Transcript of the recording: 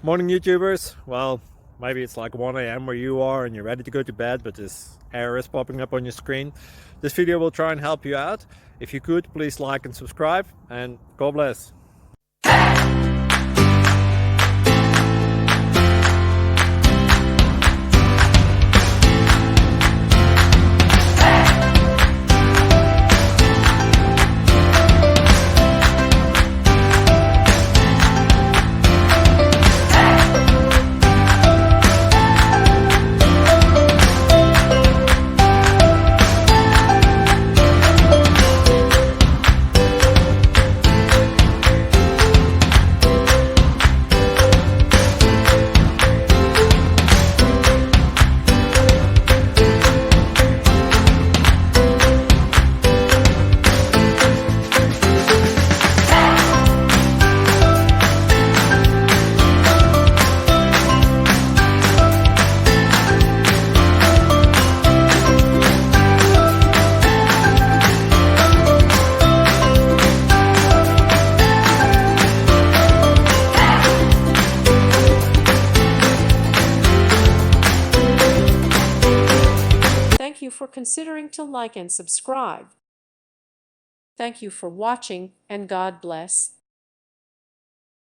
Morning YouTubers. Well, maybe it's like 1 a.m. where you are and you're ready to go to bed, but this error is popping up on your screen. This video will try and help you out. If you could, please like and subscribe, and God bless. Thank you for considering to like and subscribe. Thank you for watching, and God bless.